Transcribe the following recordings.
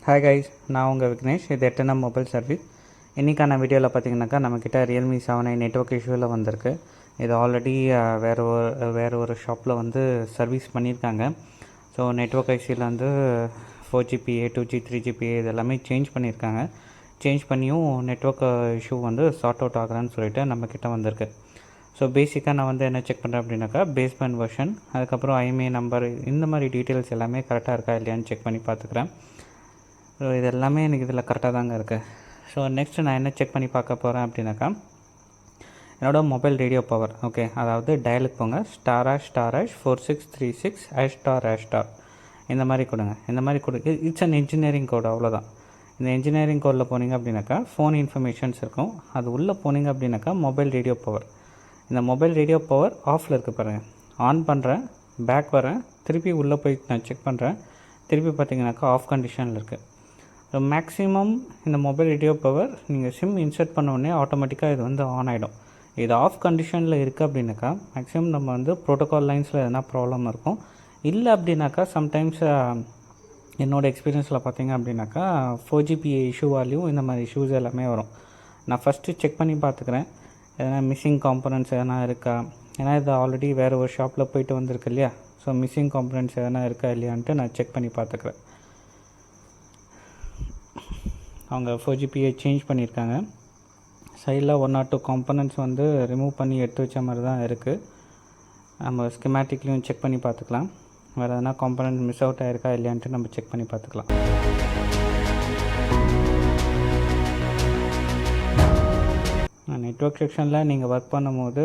Hi guys, நான் உங்கள் விக்னேஷ். இது எட்டனம் மொபைல் சர்வீஸ். இன்றைக்கான வீடியோவில் பார்த்தீங்கன்னாக்கா நம்மக்கிட்ட ரியல்மி 7i நெட்வொர்க் இஷ்யூவில் வந்திருக்கு. இது ஆல்ரெடி வேறு ஒரு ஷாப்பில் வந்து சர்வீஸ் பண்ணியிருக்காங்க. ஸோ நெட்வொர்க் ஐசியில் வந்து 4GPA 2G 3GPA இது எல்லாமே சேஞ்ச் பண்ணியிருக்காங்க. சேஞ்ச் பண்ணியும் நெட்வொர்க் இஷ்யூ வந்து சார்ட் அவுட் ஆகலான்னு சொல்லிட்டு நம்மக்கிட்ட வந்திருக்கு. ஸோ பேசிக்காக நான் வந்து என்ன செக் பண்ணுறேன் அப்படின்னாக்கா பேஸ்பேண்ட் வெர்ஷன், அதுக்கப்புறம் ஐஎம்இ நம்பர், இந்த மாதிரி டீட்டெயில்ஸ் எல்லாமே கரெக்டாக இருக்கா இல்லையான்னு செக் பண்ணி பார்த்துக்கிறேன். ஸோ இது எல்லாமே எனக்கு இதில் கரெக்டாக தாங்க இருக்குது. ஸோ நெக்ஸ்ட்டு நான் என்ன செக் பண்ணி பார்க்க போகிறேன் அப்படின்னாக்கா என்னோடய மொபைல் ரேடியோ பவர். ஓகே, அதாவது டயலுக்கு போங்க, ***4636# இந்த மாதிரி கொடுங்க. இந்த மாதிரி இட்ஸ் அன் இன்ஜினியரிங் கோடு, அவ்வளோதான். இந்த இன்ஜினியரிங் கோடில் போனீங்க அப்படின்னாக்கா ஃபோன் இன்ஃபர்மேஷன்ஸ் இருக்கும். அது உள்ளே போனீங்க அப்படின்னாக்கா மொபைல் ரேடியோ பவர். இந்த மொபைல் ரேடியோ பவர் ஆஃபில் இருக்குது பாருங்கள். ஆன் பண்ணுறேன், பேக் வரேன், திருப்பி உள்ளே போய் நான் செக் பண்ணுறேன். திருப்பி பார்த்தீங்கன்னாக்கா ஆஃப் கண்டிஷனில் இருக்குது. ஸோ மேக்ஸிமம் இந்த மொபைல் ரேடியோ பவர் நீங்கள் சிம் இன்சர்ட் பண்ணோடனே ஆட்டோமேட்டிக்காக இது வந்து ஆன் ஆகிடும். இது ஆஃப் கண்டிஷனில் இருக்குது அப்படின்னாக்கா மேக்ஸிமம் நம்ம வந்து ப்ரோட்டோகால் லைன்ஸில் எதனா ப்ராப்ளம் இருக்கும். இல்லை அப்படின்னாக்கா சம்டைம்ஸ் என்னோடய எக்ஸ்பீரியன்ஸில் பார்த்தீங்க அப்படின்னாக்கா 4GPA இஷ்யூவாலையும் இந்த மாதிரி இஷ்யூஸ் எல்லாமே வரும். நான் ஃபஸ்ட்டு செக் பண்ணி பார்த்துக்கிறேன் எதனா மிஸ்ஸிங் காம்பனன்ட்ஸ் எதனா இருக்கா. ஏன்னா இது ஆல்ரெடி வேறு ஒரு ஷாப்பில் போயிட்டு வந்திருக்கு இல்லையா. ஸோ மிஸ்ஸிங் காம்பனன்ட்ஸ் எதனா இருக்கா இல்லையான்ட்டு நான் செக் பண்ணி பார்த்துக்கிறேன். அவங்க 4GPA சேஞ்ச் பண்ணியிருக்காங்க. சைடில் 1 or 2 காம்பனன்ட்ஸ் வந்து ரிமூவ் பண்ணி எடுத்து வச்ச மாதிரி தான் இருக்குது. நம்ம ஸ்கிமேட்டிக்லேயும் செக் பண்ணி பார்த்துக்கலாம். வேறு எதனா காம்பனன்ட் மிஸ் அவுட் ஆகிருக்கா இல்லையான்ட்டு நம்ம செக் பண்ணி பார்த்துக்கலாம். நெட்வொர்க் செக்ஷனில் நீங்கள் ஒர்க் பண்ணும்போது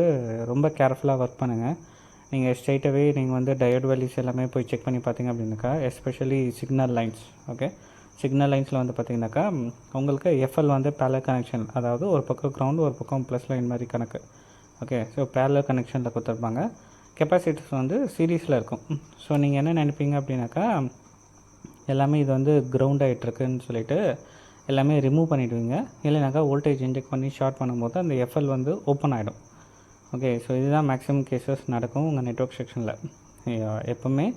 ரொம்ப கேர்ஃபுல்லாக ஒர்க் பண்ணுங்கள். நீங்கள் ஸ்ட்ரைட்டாகவே நீங்கள் வந்து டயோட் வேல்யூஸ் எல்லாமே போய் செக் பண்ணி பார்த்தீங்க அப்படின்னாக்கா, especially signal lines. Okay, signal லைன்ஸில் வந்து பார்த்திங்கனாக்கா உங்களுக்கு எஃப்எல் வந்து பேரலல் கனெக்ஷன், அதாவது ஒரு பக்கம் கிரவுண்டு ஒரு பக்கம் ப்ளஸ் லைன் மாதிரி கணக்கு. ஓகே, ஸோ பேரலல் கனெக்ஷனில் கொடுத்துருப்பாங்க. கெப்பாசிட்டர்ஸ் வந்து சீரீஸில் இருக்கும். ஸோ நீங்கள் என்ன நினைப்பீங்க அப்படின்னாக்கா எல்லாமே இது வந்து கிரவுண்ட் ஆகிட்டுருக்குன்னு சொல்லிட்டு எல்லாமே ரிமூவ் பண்ணிவிடுவீங்க. இல்லைனாக்கா வோல்டேஜ் இன்ஜெக்ட் பண்ணி ஷார்ட் பண்ணும்போது அந்த எஃப்எல் வந்து ஓப்பன் ஆகிடும். ஓகே, ஸோ இதுதான் மேக்ஸிமம் கேசஸ் நடக்கும் உங்கள் நெட்வொர்க் செக்ஷனில். எப்போவுமே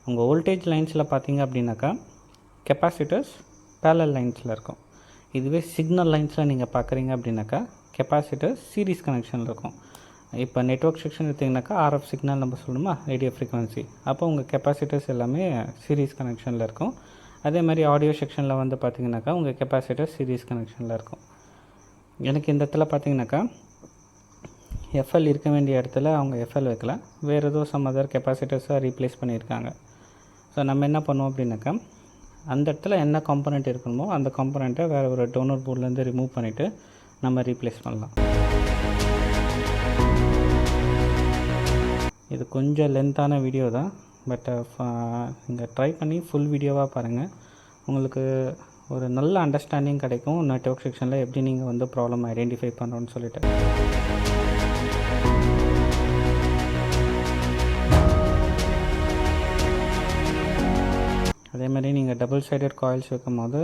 உங்கள் வோல்டேஜ் லைன்ஸில் பார்த்தீங்க அப்படின்னாக்கா கெப்பாசிட்டர்ஸ் பேரலல் லைன்ஸில் இருக்கும். இதுவே சிக்னல் லைன்ஸில் நீங்கள் பார்க்குறீங்க அப்படின்னாக்கா கெப்பாசிட்டர்ஸ் சீரீஸ் கனெக்ஷனில் இருக்கும். இப்போ நெட்வொர்க் செக்ஷன் எடுத்திங்கனாக்கா ஆர்எஃப் சிக்னல் நம்ம சொல்லணுமா, ரேடியோ ஃப்ரீக்வன்சி. அப்போ உங்கள் கெப்பாசிட்டர்ஸ் எல்லாமே சீரீஸ் கனெக்ஷனில் இருக்கும். அதே மாதிரி ஆடியோ செக்ஷனில் வந்து பார்த்திங்கனாக்கா உங்கள் கெப்பாசிட்டர்ஸ் சீரீஸ் கனெக்ஷனில் இருக்கும். எனக்கு இந்த இடத்துல பார்த்திங்கனாக்கா எஃப்எல் இருக்க வேண்டிய இடத்துல அவங்க எஃப்எல் வைக்கல, வேறு ஏதோ சம் அதர் கெப்பாசிட்டர்ஸாக ரீப்ளேஸ் பண்ணியிருக்காங்க. ஸோ நம்ம என்ன பண்ணுவோம் அப்படின்னாக்கா அந்த இடத்துல என்ன காம்பனண்ட் இருக்கணுமோ அந்த காம்பனண்ட்டை வேறு ஒரு டோனர் போர்ட்லேருந்து ரிமூவ் பண்ணிவிட்டு நம்ம ரீப்ளேஸ் பண்ணலாம். இது கொஞ்சம் லென்த்தான வீடியோ தான், பட் நீங்கள் ட்ரை பண்ணி ஃபுல் வீடியோவாக பாருங்கள். உங்களுக்கு ஒரு நல்ல அண்டர்ஸ்டாண்டிங் கிடைக்கும் நெட்வொர்க் செக்ஷனில் எப்படி நீங்கள் வந்து ப்ராப்ளம் ஐடென்டிஃபை பண்ணுறோன்னு சொல்லிட்டு. அதே மாதிரி நீங்கள் டபுள் சைடட் காயில்ஸ் வைக்கும் போது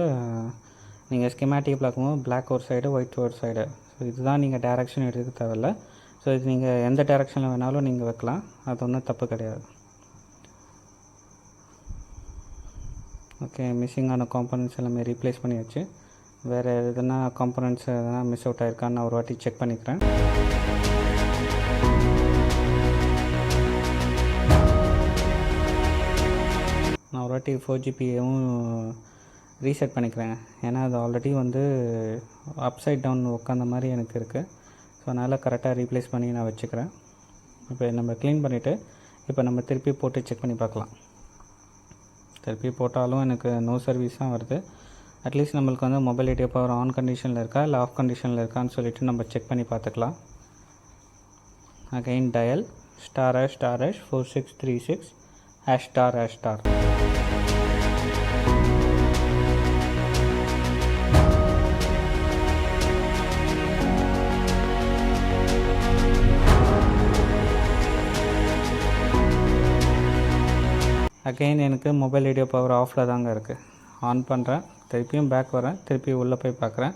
நீங்கள் ஸ்கிமேட்டிக் பார்க்கும்போது பிளாக் ஒரு சைடு ஒயிட் ஒரு சைடு. ஸோ இதுதான் நீங்கள் டைரக்ஷன் எடுத்துக்க தேவையில்ல. ஸோ இது நீங்கள் எந்த டைரக்ஷனில் வேணாலும் நீங்கள் வைக்கலாம், அது ஒன்றும் தப்பு கிடையாது. ஓகே, மிஸ்ஸிங்கான காம்பனன்ட்ஸ் எல்லாமே ரீப்ளேஸ் பண்ணியாச்சு. வேறு எதுனா காம்பனன்ட்ஸ் எதனா மிஸ் அவுட் ஆகிருக்கான்னு நான் ஒரு வாட்டி செக் பண்ணிக்கிறேன். நான் ஒரு வாட்டி 4GPAவும் ரீசெட் பண்ணிக்கிறேங்க. ஏன்னா அது ஆல்ரெடி வந்து அப்சைட் டவுன் உட்காந்த மாதிரி எனக்கு இருக்குது. ஸோ அதனால் கரெக்டாக ரீப்ளேஸ் பண்ணி நான் வச்சுக்கிறேன். இப்போ நம்ம க்ளீன் பண்ணிவிட்டு இப்போ நம்ம திருப்பி போட்டு செக் பண்ணி பார்க்கலாம். திருப்பி போட்டாலும் எனக்கு நோ சர்வீஸ் தான் வருது. அட்லீஸ்ட் நம்மளுக்கு வந்து மொபைல் ரேடியோ பவர் ஆன் கண்டிஷனில் இருக்கா இல்லை ஆஃப் கண்டிஷனில் இருக்கான்னு சொல்லிவிட்டு நம்ம செக் பண்ணி பார்த்துக்கலாம். Again dial ***4636###. அகைன் எனக்கு மொபைல் ரேடியோ பவர் ஆஃபில் தாங்க இருக்குது. ஆன் பண்ணுறேன், திருப்பியும் பேக் வரேன், திருப்பி உள்ளே போய் பார்க்குறேன்.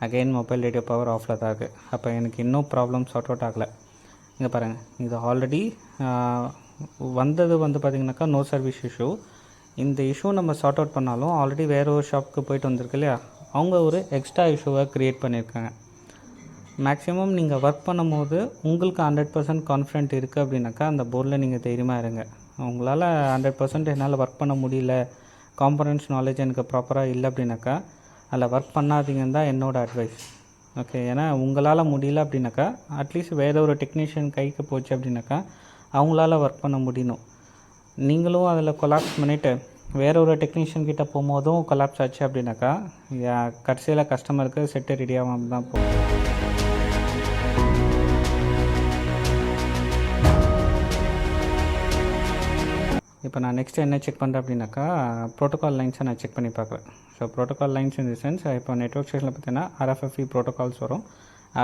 அகைன் மொபைல் ரேடியோ பவர் ஆஃபில் தான் இருக்குது. அப்போ எனக்கு இன்னும் ப்ராப்ளம் சார்ட் அவுட் ஆகலை. இங்கே பாருங்கள், இது ஆல்ரெடி வந்தது வந்து பார்த்திங்கனாக்கா நோ சர்வீஸ் இஷ்யூ. இந்த இஷ்யூ நம்ம சார்ட் அவுட் பண்ணாலும் ஆல்ரெடி வேறு ஒரு ஷாப்புக்கு போயிட்டு வந்திருக்கு இல்லையா, அவங்க ஒரு எக்ஸ்ட்ரா இஷ்யூவை க்ரியேட் பண்ணியிருக்காங்க. மேக்ஸிமம் நீங்கள் ஒர்க் பண்ணும்போது உங்களுக்கு 100% கான்ஃபிடென்ட் இருக்குது அப்படின்னாக்கா அந்த போர்டில் நீங்கள் தைரியமாக இருங்க. உங்களால் 100% என்னால் ஒர்க் பண்ண முடியல, காம்பனன்ட்ஸ் நாலேஜ் எனக்கு ப்ராப்பராக இல்லை அப்படின்னாக்கா அதில் ஒர்க் பண்ணாதீங்கன்னு தான் என்னோடய அட்வைஸ். ஓகே, ஏன்னா உங்களால் முடியல அப்படின்னாக்கா அட்லீஸ்ட் வேறு ஒரு டெக்னீஷியன் கைக்கு போச்சு அப்படின்னாக்கா அவங்களால ஒர்க் பண்ண முடியணும். நீங்களும் அதில் கொலாப்ஸ் பண்ணிவிட்டு வேறு ஒரு டெக்னீஷியன் கிட்டே போகும்போதும் கொலாப்ஸ் ஆச்சு அப்படின்னாக்கா கடைசியில் கஸ்டமருக்கு செட்டு ரெடியாகாமல் தான் போகும். இப்போ நான் நெக்ஸ்ட்டு என்ன செக் பண்ணுறேன் அப்படின்னாக்கா ப்ரோட்டோகால் லைன்ஸை நான் செக் பண்ணி பார்க்குறேன். So protocol lines in the sense, இப்போ நெட்வொர்க் ஸ்டேஷனில் பார்த்தீங்கன்னா RFFE ப்ரோட்டோகால்ஸ் வரும்.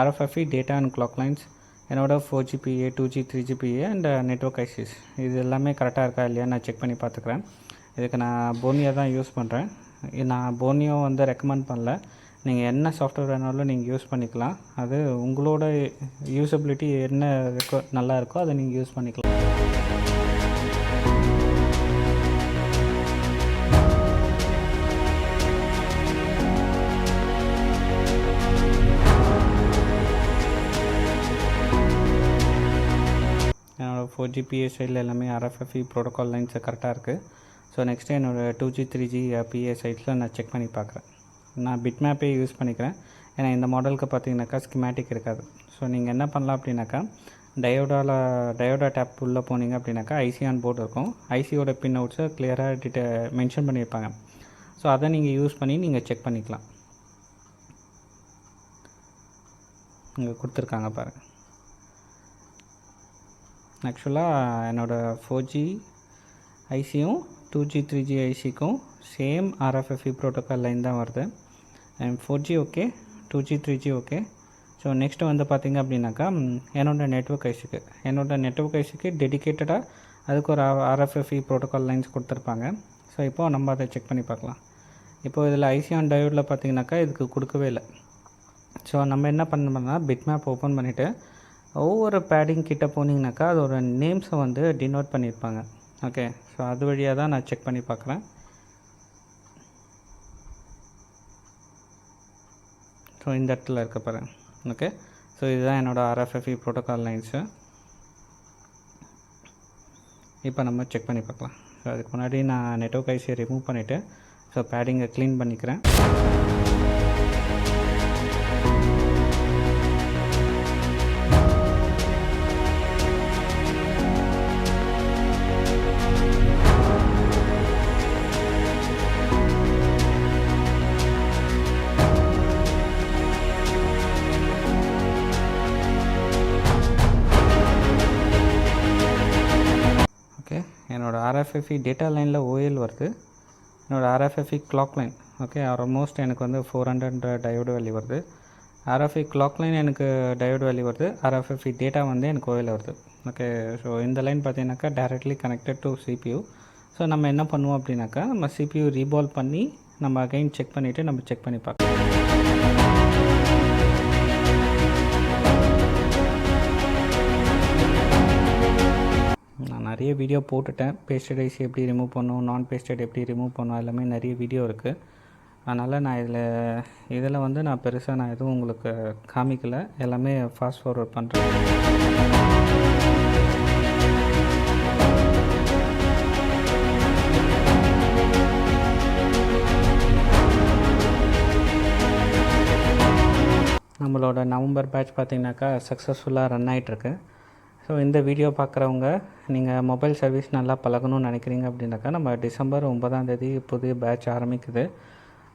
RFFE data and clock lines, என்னோட 4GPA 2G 3GPA and network ISIS இது எல்லாமே கரெக்டாக இருக்கா இல்லையா நான் செக் பண்ணி பார்த்துக்குறேன். இதுக்கு நான் போனியோ தான் யூஸ் பண்ணுறேன். நான் போனியோ வந்து ரெக்கமெண்ட் பண்ணல. நீங்கள் என்ன சாஃப்ட்வேர் வேணாலும் நீங்கள் யூஸ் பண்ணிக்கலாம். அது உங்களோட யூஸபிலிட்டி என்ன இருக்கோ நல்லா இருக்கோ அதை நீங்கள் யூஸ் பண்ணிக்கலாம். என்னோடய 4GPA சைடில் எல்லாமே RFFE ப்ரோட்டோகால் லைன்ஸு கரெக்டாக இருக்குது. ஸோ நெக்ஸ்ட்டு என்னோடய 2G 3G PA சைட்ஸில் நான் செக் பண்ணி பார்க்குறேன். நான் பிட்மேப்பே யூஸ் பண்ணிக்கிறேன். ஏன்னா இந்த மாடலுக்கு பார்த்தீங்கன்னாக்கா ஸ்கிமேட்டிக் இருக்காது. ஸோ நீங்கள் என்ன பண்ணலாம் அப்படின்னாக்கா டயோடா டேப் உள்ளே போனீங்க அப்படின்னாக்கா ஐசி ஆன் போர்டு இருக்கும். ஐசியோட பின் அவுட்ஸை கிளியராக மென்ஷன் பண்ணியிருப்பாங்க. ஸோ அதை நீங்கள் யூஸ் பண்ணி நீங்கள் செக் பண்ணிக்கலாம். இங்கே கொடுத்துருக்காங்க பாருங்கள். ஆக்சுவலாக என்னோடய 4G ஐசியும் 2G 3G ஐசிக்கும் சேம் RFFE ப்ரோட்டோக்கால் லைன் தான் வருது. And 4G okay, 2G 3G okay. So next வந்து பார்த்திங்க அப்படின்னாக்கா என்னோடய நெட்வொர்க் ஐசிக்கு டெடிக்கேட்டடாக அதுக்கு ஒரு RFFE ப்ரோட்டோக்கால் லைன்ஸ் கொடுத்துருப்பாங்க. ஸோ இப்போது நம்ம அதை செக் பண்ணி பார்க்கலாம். இப்போது இதில் ஐசி ஆன் டயோடில் பார்த்திங்கனாக்கா இதுக்கு கொடுக்கவே இல்லை. ஸோ நம்ம என்ன பண்ணோம்னா பிட்மேப் ஓப்பன் பண்ணிவிட்டு ஒவ்வொரு பேடிங் கிட்டே போனீங்கனாக்கா அதோட நேம்ஸை வந்து டினோட் பண்ணியிருப்பாங்க. ஓகே, ஸோ அது வழியாக தான் நான் செக் பண்ணி பார்க்குறேன். ஸோ இந்த இடத்துல இருக்க பாருங்க. ஓகே, ஸோ இதுதான் என்னோடய RFFE ப்ரோட்டோக்கால் லைன்ஸு. இப்போ நம்ம செக் பண்ணி பார்க்கலாம். ஸோ அதுக்கு முன்னாடி நான் நெட்வொர்க் ஐசியை ரிமூவ் பண்ணிவிட்டு ஸோ பேடிங்கை க்ளீன் பண்ணிக்கிறேன். என்னோடய RFFE டேட்டா லைனில் OL வருது. என்னோடய RFFE clock line okay almost எனக்கு வந்து 400 டயோடு வேல்யூ வருது. RFFE கிளாக் லைன் எனக்கு டயோடு வேல்யூ வருது. RFFE டேட்டா வந்து எனக்கு OL வருது. ஓகே, ஸோ இந்த லைன் பார்த்தீங்கன்னாக்கா directly connected to CPU. So நம்ம என்ன பண்ணுவோம் அப்படின்னாக்கா நம்ம CPU ரீபால் பண்ணி நம்ம அகைன் செக் பண்ணிவிட்டு நம்ம செக் பண்ணி பார்க்கலாம். நான் நிறைய வீடியோ போட்டுட்டேன். பேஸ்டட் ஐசி எப்படி ரிமூவ் பண்ணணும், நான் பேஸ்டட் எப்படி ரிமூவ் பண்ணணும், எல்லாமே நிறைய வீடியோ இருக்குது. அதனால் நான் இதில் வந்து நான் பெருசாக நான் எதுவும் உங்களுக்கு காமிக்கலை. எல்லாமே ஃபாஸ்ட் ஃபார்வர்ட் பண்ணுறேன். நம்மளோட நவம்பர் பேட்ச் பார்த்திங்கனாக்கா சக்ஸஸ்ஃபுல்லாக ரன் ஆகிட்டுருக்கு. ஸோ இந்த வீடியோ பார்க்குறவங்க நீங்கள் மொபைல் சர்வீஸ் நல்லா பழகணும்னு நினைக்கிறீங்க அப்படின்னாக்கா நம்ம டிசம்பர் 9 புதிய பேட்ச் ஆரம்பிக்குது.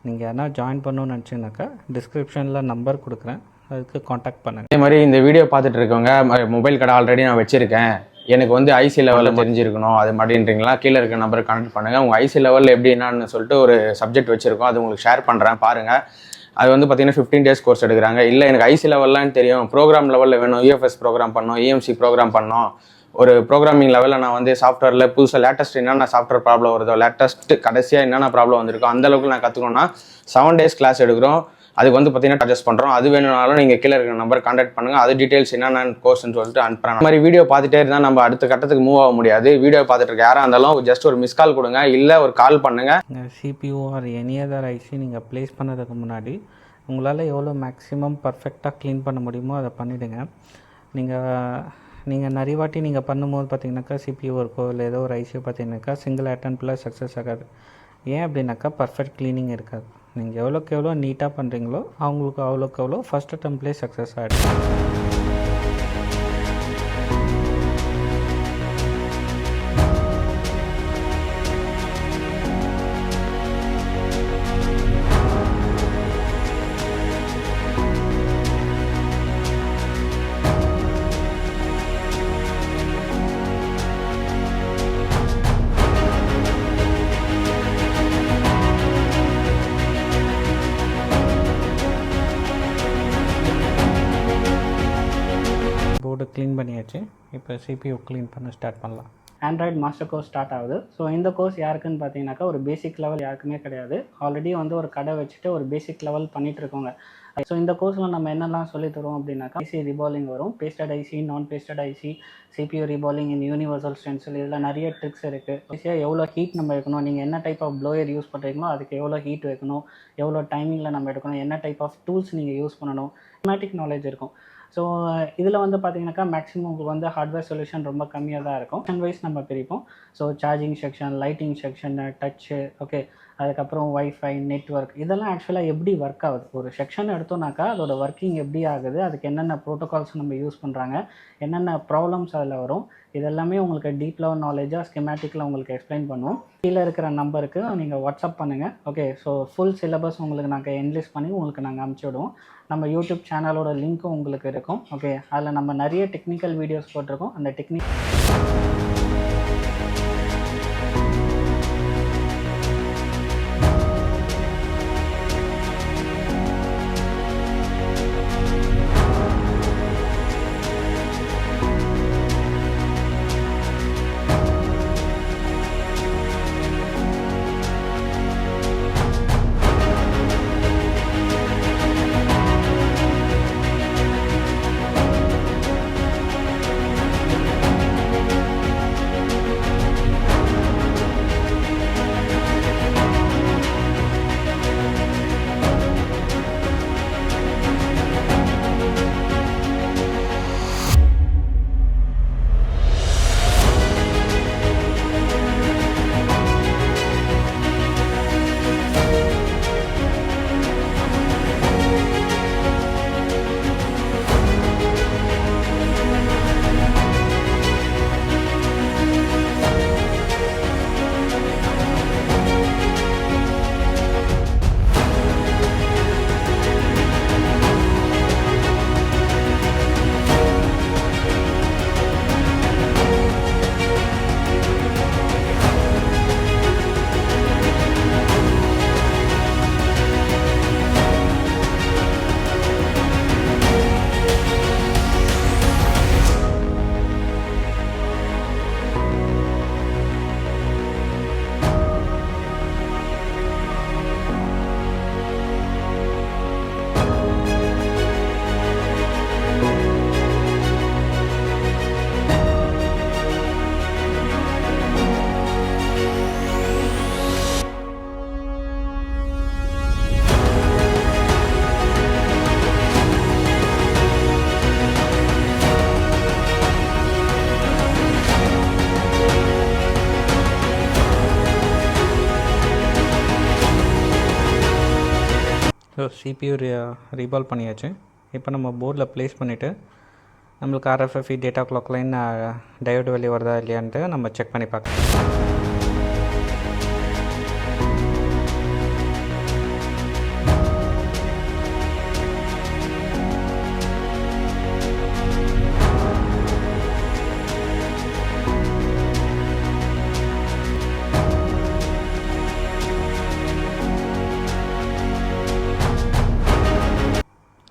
நீங்கள் யாரா ஜாயின் பண்ணணும்னு நினச்சிங்கனாக்கா டிஸ்கிரிப்ஷனில் நம்பர் கொடுக்குறேன், அதுக்கு காண்டாக்ட் பண்ணுங்கள். அதே மாதிரி இந்த வீடியோ பார்த்துட்டு இருக்கவங்க மொபைல் கடை ஆல்ரெடி நான் வச்சுருக்கேன், எனக்கு வந்து ஐசி லெவலில் தெரிஞ்சிருக்கணும் அது மாதிரின்றீங்களா, கீழே இருக்க நம்பரை கான்டாக்ட் பண்ணுங்கள். உங்கள் ஐசி லெவலில் எப்படி என்னன்னு சொல்லிட்டு ஒரு சப்ஜெக்ட் வச்சுருக்கோம், அது உங்களுக்கு ஷேர் பண்ணுறேன் பாருங்கள். அது வந்து பார்த்தீங்கன்னா 15 days கோர்ஸ் எடுக்கிறாங்க. இல்லை எனக்கு ஐசி லெவல்லாம் தெரியும், ப்ரோக்ராம் லெவலில் வேணும், UFS ப்ரோக்ராம் பண்ணோம், EMC ப்ரோக்ராம் பண்ணோம், ஒரு ப்ரோக்ராமிங் லெவலில் நான் வந்து சாஃப்ட்வேரில் புதுசாக லேட்டஸ்ட் என்னென்ன சாஃப்ட்வேர் ப்ராப்ளம் வருதோ, லேட்டஸ்ட் கடைசியாக என்னென்ன ப்ராப்ளம் வந்திருக்கோ அந்தளவுக்கு நான் கற்றுக்கணுன்னா 7 days கிளாஸ் எடுக்கிறோம். அதுக்கு வந்து பார்த்தீங்கன்னா அட்ஜஸ்ட் பண்ணுறோம். அது வேணும்னாலும் நீங்கள் கீழே இருக்கிற நம்பர் கான்டாக்ட் பண்ணுங்கள். அது டீட்டெயில்ஸ் என்னென்ன கோர்ஸ்னு சொல்லிட்டு அனுப்புகிறேன். இந்த மாதிரி வீடியோ பார்த்துட்டே இருந்தால் நம்ம அடுத்த கட்டத்துக்கு மூவ் ஆக முடியாது. வீடியோ பார்த்துட்டு இருக்க யாராக இருந்தாலும் ஜஸ்ட் ஒரு மிஸ் கால் கொடுங்க, இல்லை ஒரு கால் பண்ணுங்கள். CPU or any other IC நீங்கள் ப்ளேஸ் பண்ணதுக்கு முன்னாடி உங்களால் எவ்வளோ மேக்ஸிமம் பர்ஃபெக்டாக க்ளீன் பண்ண முடியுமோ அதை பண்ணிவிடுங்க. நீங்கள் நிறைய வாட்டி நீங்கள் பண்ணும்போது பார்த்தீங்கன்னாக்கா CPU இருக்கோ இல்லை ஏதோ ஒரு ஐசியோ பார்த்தீங்கன்னாக்கா சிங்கிள் அட்டெம்ப்டில் சக்ஸஸ் ஆகாது. ஏன் அப்படின்னாக்கா பர்ஃபெக்ட் க்ளீனிங் இருக்காது. நீங்கள் எவ்வளோக்கு எவ்வளோ நீட்டாக பண்ணுறீங்களோ அவங்களுக்கு அவ்வளோக்கு எவ்வளோ ஃபஸ்ட் அட்டெம்ப்ட்லேயே சக்ஸஸ் ஆகிடும். போர்டு க்ளீன் பண்ணியாச்சு. இப்போ CPU க்ளீன் பண்ண ஸ்டார்ட் பண்ணலாம். ஆண்ட்ராய்டு மாஸ்டர் கோர்ஸ் ஸ்டார்ட் ஆகுது. ஸோ இந்த கோர்ஸ் யாருக்குன்னு பார்த்தீங்கன்னாக்கா ஒரு பேசிக் லெவல் யாருக்குமே கிடையாது. ஆல்ரெடி வந்து ஒரு கடை வச்சுட்டு ஒரு பேசிக் லெவல் பண்ணிகிட்டு இருக்கோங்க. ஸோ இந்த கோர்ஸில் நம்ம என்னெல்லாம் சொல்லி தருவோம் அப்படின்னாக்கா ஐசி ரீபாலிங் வரும், pasted IC, non pasted IC, CPU reballing in universal stencil. இதில் நிறைய ட்ரிக்ஸ் இருக்குது. ஈஸியாக எவ்வளோ ஹீட் நம்ம வைக்கணும், நீங்கள் என்ன டைப் ஆஃப் ப்ளோயர் யூஸ் பண்ணுறீங்களோ அதுக்கு எவ்வளோ ஹீட் வைக்கணும், எவ்வளோ டைமிங்கில் நம்ம எடுக்கணும், என்ன டைப் ஆஃப் டூல்ஸ் நீங்கள் யூஸ் பண்ணணும், சிஸ்டமேட்டிக் நாலேஜ் இருக்கும். ஸோ இதில் வந்து பார்த்தீங்கன்னாக்கா மேக்ஸிமம் உங்களுக்கு வந்து ஹார்ட்வேர் சொல்யூஷன் ரொம்ப கம்மியாக தான் இருக்கும். செக்ஷன் வைஸ் நம்ம பிரிப்போம். So charging section, lighting section, touch, okay, அதுக்கப்புறம் வைஃபை, நெட்ஒர்க், இதெல்லாம் ஆக்சுவலாக எப்படி ஒர்க் ஆகுது, ஒரு செக்ஷன் எடுத்தோம்னாக்கா அதோட ஒர்க்கிங் எப்படி ஆகுது, அதுக்கு என்னென்ன ப்ரோட்டோகால்ஸ் நம்ம யூஸ் பண்ணுறாங்க, என்னென்ன ப்ராப்ளம்ஸ் அதில் வரும், இதெல்லாமே உங்களுக்கு டீப் லெவல் நாலேஜாக ஸ்கெமேட்டிக்கில் உங்களுக்கு எக்ஸ்பிளைன் பண்ணுவோம். கீழே இருக்கிற நம்பருக்கு நீங்கள் வாட்ஸ்அப் பண்ணுங்கள். ஓகே, ஸோ ஃபுல் சிலபஸ் உங்களுக்கு நாங்கள் என்லிஸ்ட் பண்ணி உங்களுக்கு நாங்கள் அனுப்பிச்சி விடுவோம். நம்ம யூடியூப் சேனலோட லிங்க்கும் உங்களுக்கு இருக்கும். ஓகே, அதில் நம்ம நிறைய டெக்னிக்கல் வீடியோஸ் போட்டிருக்கோம். அந்த CPU ரீபால் பண்ணியாச்சு. இப்போ நம்ம போர்டில் ப்ளேஸ் பண்ணிவிட்டு நம்மளுக்கு RFFE data clock line diode வெளியே வருதா இல்லையான்ட்டு நம்ம செக் பண்ணி பார்க்கலாம்.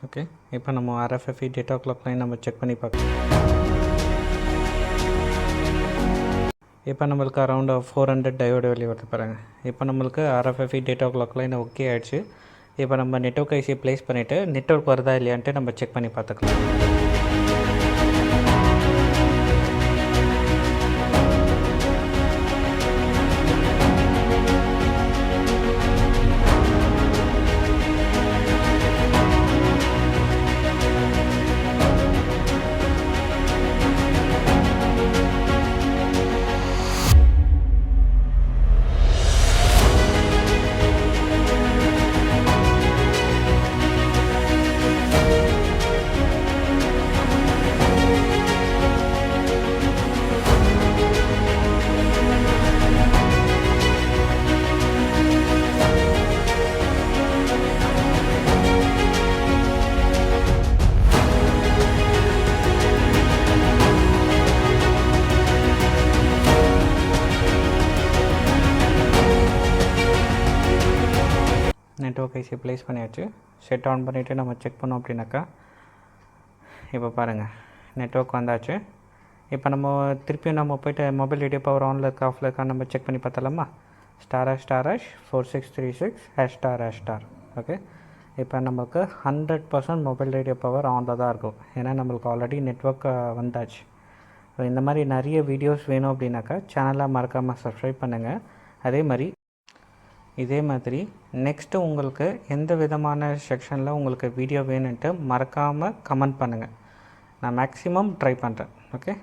ஓகே, இப்போ நம்ம RFFE டேட்டா கிளாக் லைன் நம்ம செக் பண்ணி பார்க்கலாம். இப்போ நம்மளுக்கு அரௌண்ட் 400 டயோடு வெளியே வருது பாருங்கள். இப்போ நம்மளுக்கு RFFE data clock line okay ஆகிடுச்சு. இப்போ நம்ம நெட்வொர்க் ஐசியை ப்ளேஸ் பண்ணிவிட்டு நெட்வொர்க் வருதா இல்லையான்ட்டு நம்ம செக் பண்ணி பார்த்துக்கலாம். நெட்வொர்க் ஐசியை ப்ளேஸ் பண்ணியாச்சு. செட் ஆன் பண்ணிவிட்டு நம்ம செக் பண்ணோம் அப்படின்னாக்கா இப்போ பாருங்கள் நெட்வொர்க் வந்தாச்சு. இப்போ நம்ம திருப்பியும் நம்ம போய்ட்டு மொபைல் ரேடியோ பவர் ஆனில் இருக்கா ஆஃபில் இருக்கா நம்ம செக் பண்ணி பார்த்தலாமா. ***4636###. ஓகே, இப்போ நமக்கு 100% மொபைல் ரேடியோ பவர் ஆனில் தான் இருக்கும். ஏன்னா நம்மளுக்கு ஆல்ரெடி நெட்வொர்க் வந்தாச்சு. ஸோ இந்த மாதிரி நிறைய வீடியோஸ் வேணும் அப்படின்னாக்கா சேனலை மறக்காமல் சப்ஸ்கிரைப் பண்ணுங்கள். இதே மாதிரி நெக்ஸ்ட்டு உங்களுக்கு எந்த விதமான செக்ஷனில் உங்களுக்கு வீடியோ வேணுன்ட்டு மறக்காமல் கமெண்ட் பண்ணுங்கள். நான் மேக்ஸிமம் ட்ரை பண்ணுறேன். ஓகே.